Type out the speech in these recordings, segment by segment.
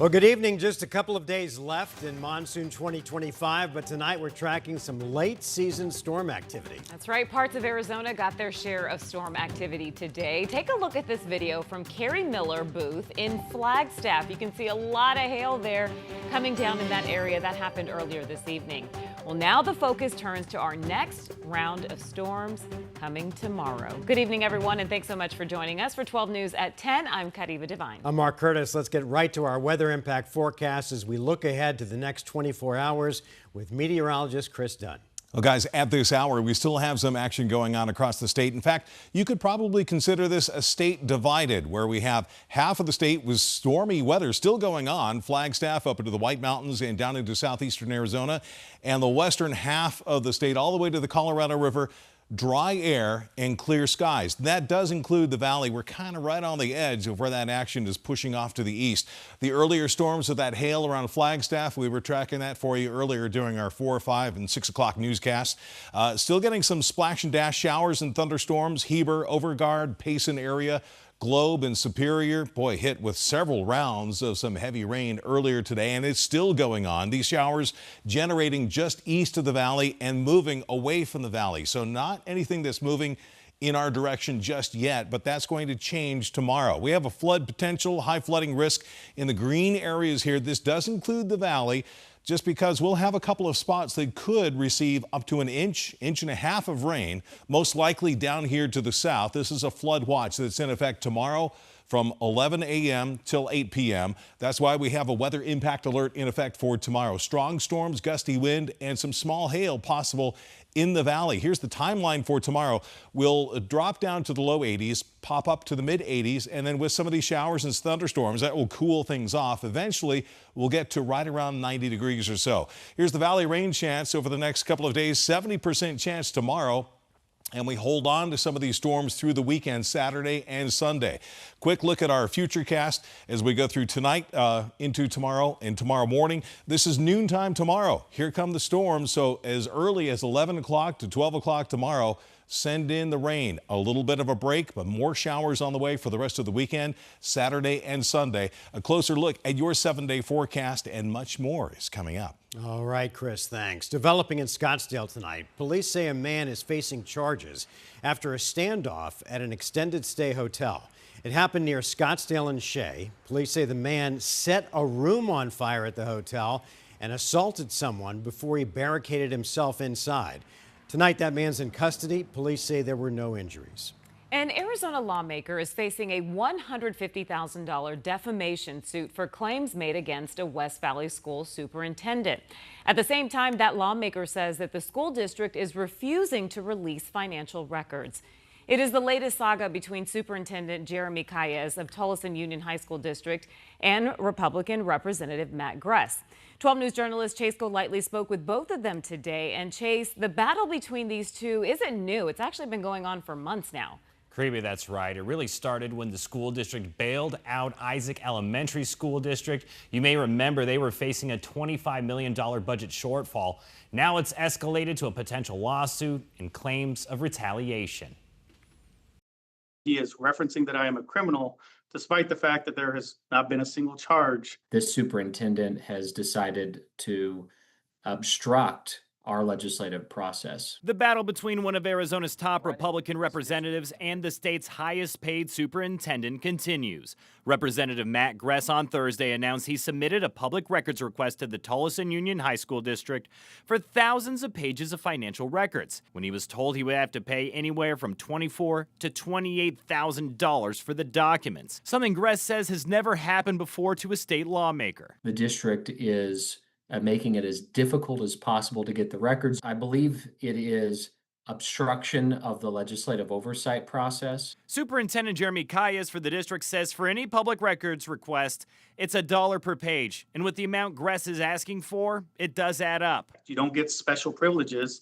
Well, good evening. Just a couple of days left in monsoon 2025, but tonight we're tracking some late season storm activity. That's right. Parts of Arizona got their share of storm activity today. Take a look at this video from Carrie Miller booth in Flagstaff. You can see a lot of hail there coming down in that area. That happened earlier this evening. Well, now the focus turns to our next round of storms coming tomorrow. Good evening, everyone, and thanks so much for joining us for 12 News at 10. I'm Kadiva Devine. I'm Mark Curtis. Let's get right to our weather impact forecast as we look ahead to the next 24 hours with meteorologist Chris Dunn. Well, guys, at this hour, we still have some action going on across the state. In fact, you could probably consider this a state divided, where we have half of the state with stormy weather still going on, Flagstaff up into the White Mountains and down into southeastern Arizona, and the western half of the state all the way to the Colorado River. Dry air and clear skies. That does include the valley. We're kind of right on the edge of where that action is pushing off to the east. The earlier storms of that hail around Flagstaff, we were tracking that for you earlier during our 4, 5, and 6 o'clock newscasts. Still getting some splash and dash showers and thunderstorms. Heber, Overguard, Payson area. Globe and Superior, boy, hit with several rounds of some heavy rain earlier today, and it's still going on. These showers generating just east of the valley and moving away from the valley. So not anything that's moving in our direction just yet, but that's going to change tomorrow. We have a flood potential, high flooding risk in the green areas here. This does include the valley, just because we'll have a couple of spots that could receive up to an inch and a half of rain, most likely down here to the south. This is a flood watch that's in effect tomorrow from 11 a.m. till 8 p.m. That's why we have a weather impact alert in effect for tomorrow. Strong storms, gusty wind, and some small hail possible in the valley. Here's the timeline for tomorrow. We'll drop down to the low 80s, pop up to the mid 80s, and then with some of these showers and thunderstorms, that will cool things off. Eventually, we'll get to right around 90 degrees or so. Here's the valley rain chance over the next couple of days, 70% chance tomorrow. And we hold on to some of these storms through the weekend, Saturday and Sunday. Quick look at our futurecast as we go through tonight into tomorrow and tomorrow morning. This is noontime tomorrow. Here come the storms. So as early as 11 o'clock to 12 o'clock tomorrow, send in the rain. A little bit of a break, but more showers on the way for the rest of the weekend, Saturday and Sunday. A closer look at your 7-day forecast and much more is coming up. All right, Chris, thanks. Developing in Scottsdale tonight, police say a man is facing charges after a standoff at an extended stay hotel. It happened near Scottsdale and Shea. Police say the man set a room on fire at the hotel and assaulted someone before he barricaded himself inside. Tonight, that man's in custody. Police say there were no injuries. An Arizona lawmaker is facing a $150,000 defamation suit for claims made against a West Valley school superintendent. At the same time, that lawmaker says that the school district is refusing to release financial records. It is the latest saga between Superintendent Jeremy Calles of Tolleson Union High School District and Republican Representative Matt Gress. 12 News journalist Chase Golightly spoke with both of them today. And Chase, the battle between these two isn't new. It's actually been going on for months now. Creepy, that's right. It really started when the school district bailed out Isaac Elementary School District. You may remember they were facing a $25 million budget shortfall. Now it's escalated to a potential lawsuit and claims of retaliation. He is referencing that I am a criminal, despite the fact that there has not been a single charge. This superintendent has decided to obstruct our legislative process. The battle between one of Arizona's top Republican representatives and the state's highest paid superintendent continues. Representative Matt Gress on Thursday announced he submitted a public records request to the Tolleson Union High School District for thousands of pages of financial records, when he was told he would have to pay anywhere from $24,000 to $28,000 for the documents, something Gress says has never happened before to a state lawmaker. The district is making it as difficult as possible to get the records. I believe it is obstruction of the legislative oversight process. Superintendent Jeremy Calles for the district says for any public records request, it's $1 per page. And with the amount Gress is asking for, it does add up. You don't get special privileges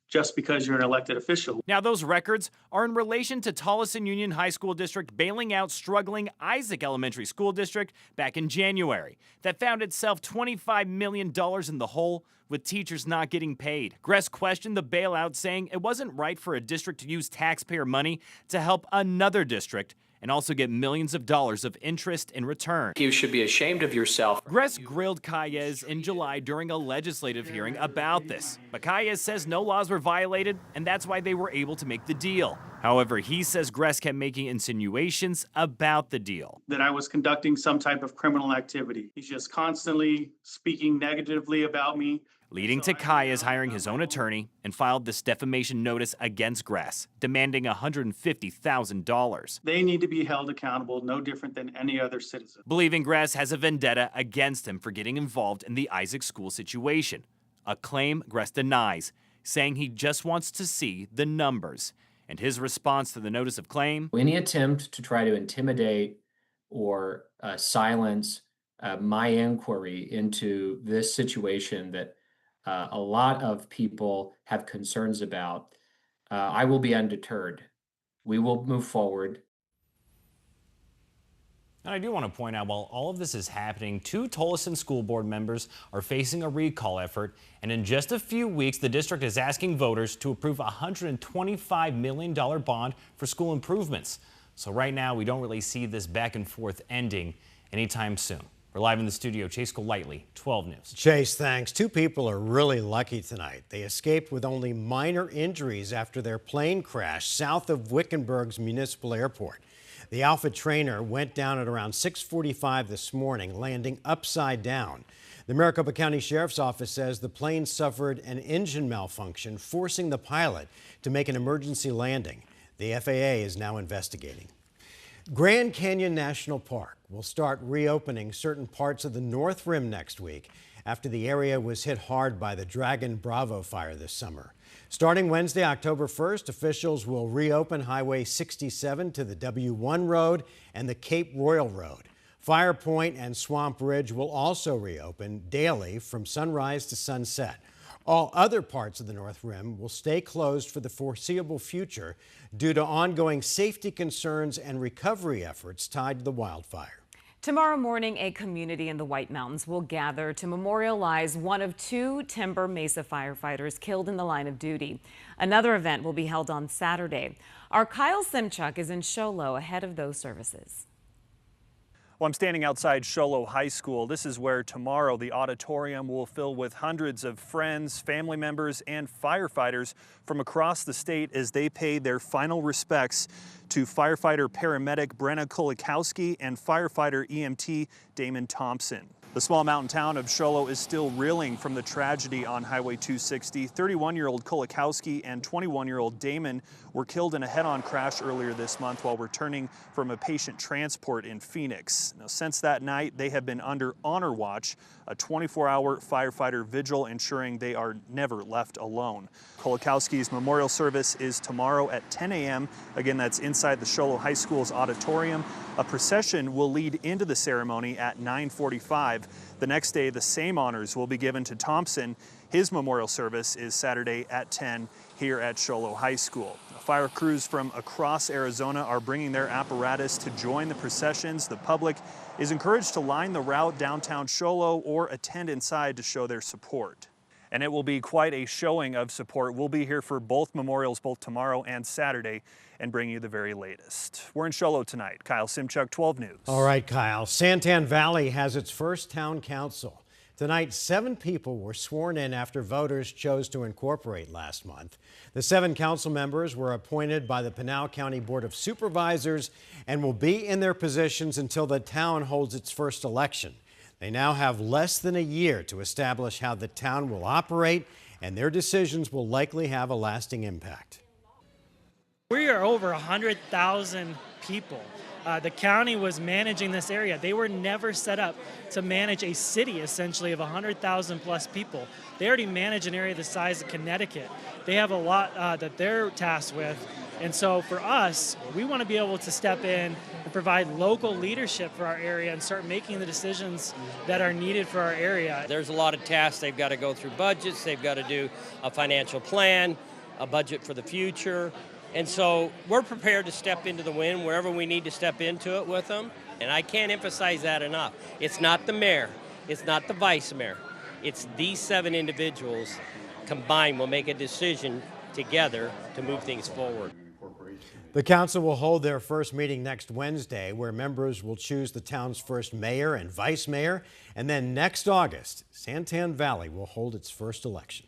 just because you're an elected official. Now, those records are in relation to Tolleson Union High School District bailing out struggling Isaac Elementary School District back in January that found itself $25 million in the hole with teachers not getting paid. Gress questioned the bailout, saying it wasn't right for a district to use taxpayer money to help another district and also get millions of dollars of interest in return. You should be ashamed of yourself. Gress grilled Calles in July during a legislative hearing about this. But Calles says no laws were violated, and that's why they were able to make the deal. However, he says Gress kept making insinuations about the deal. That I was conducting some type of criminal activity. He's just constantly speaking negatively about me. Leading to Calles hiring his own attorney and filed this defamation notice against Gress, demanding $150,000. They need to be held accountable, no different than any other citizen. Believing Gress has a vendetta against him for getting involved in the Isaac school situation, a claim Gress denies, saying he just wants to see the numbers. And his response to the notice of claim? Any attempt to try to intimidate or silence my inquiry into this situation that a lot of people have concerns about, I will be undeterred. We will move forward. And I do want to point out, while all of this is happening, 2 Tolleson school board members are facing a recall effort. And in just a few weeks, the district is asking voters to approve a $125 million bond for school improvements. So right now, we don't really see this back and forth ending anytime soon. We're live in the studio. Chase Golightly, 12 News. Chase, thanks. 2 people are really lucky tonight. They escaped with only minor injuries after their plane crashed south of Wickenburg's municipal airport. The Alpha trainer went down at around 6:45 this morning, landing upside down. The Maricopa County Sheriff's Office says the plane suffered an engine malfunction, forcing the pilot to make an emergency landing. The FAA is now investigating. Grand Canyon National Park will start reopening certain parts of the North Rim next week after the area was hit hard by the Dragon Bravo fire this summer. Starting Wednesday, October 1st, officials will reopen Highway 67 to the W1 Road and the Cape Royal Road. Fire Point and Swamp Ridge will also reopen daily from sunrise to sunset. All other parts of the North Rim will stay closed for the foreseeable future due to ongoing safety concerns and recovery efforts tied to the wildfire. Tomorrow morning, a community in the White Mountains will gather to memorialize one of 2 Timber Mesa firefighters killed in the line of duty. Another event will be held on Saturday. Our Kyle Simchuk is in Show Low ahead of those services. Well, I'm standing outside Show Low High School. This is where tomorrow the auditorium will fill with hundreds of friends, family members, and firefighters from across the state as they pay their final respects to firefighter paramedic Brenna Kulikowski and firefighter EMT Damon Thompson. The small mountain town of Show Low is still reeling from the tragedy on Highway 260. 31-year-old Kulikowski and 21-year-old Damon were killed in a head-on crash earlier this month while returning from a patient transport in Phoenix. Now, since that night, they have been under honor watch, a 24-hour firefighter vigil ensuring they are never left alone. Kulikowski's memorial service is tomorrow at 10 a.m. Again, that's inside the Show Low High School's auditorium. A procession will lead into the ceremony at 9:45. The next day, the same honors will be given to Thompson. His memorial service is Saturday at 10 here at Show Low High School. Fire crews from across Arizona are bringing their apparatus to join the processions. The public is encouraged to line the route downtown Show Low or attend inside to show their support. And it will be quite a showing of support. We'll be here for both memorials, both tomorrow and Saturday, and bring you the very latest. We're in Show Low tonight. Kyle Simchuk, 12 News. All right, Kyle. Santan Valley has its first town council. Tonight, 7 people were sworn in after voters chose to incorporate last month. The 7 council members were appointed by the Pinal County Board of Supervisors and will be in their positions until the town holds its first election. They now have less than a year to establish how the town will operate, and their decisions will likely have a lasting impact. We are over 100,000 people. The county was managing this area. They were never set up to manage a city, essentially, of 100,000 plus people. They already manage an area the size of Connecticut. They have a lot that they're tasked with. And so for us, we want to be able to step in and provide local leadership for our area and start making the decisions that are needed for our area. There's a lot of tasks. They've got to go through budgets. They've got to do a financial plan, a budget for the future. And so we're prepared to step into the wind wherever we need to step into it with them. And I can't emphasize that enough. It's not the mayor. It's not the vice mayor. It's these 7 individuals combined will make a decision together to move things forward. The council will hold their first meeting next Wednesday, where members will choose the town's first mayor and vice mayor. And then next August, Santan Valley will hold its first election.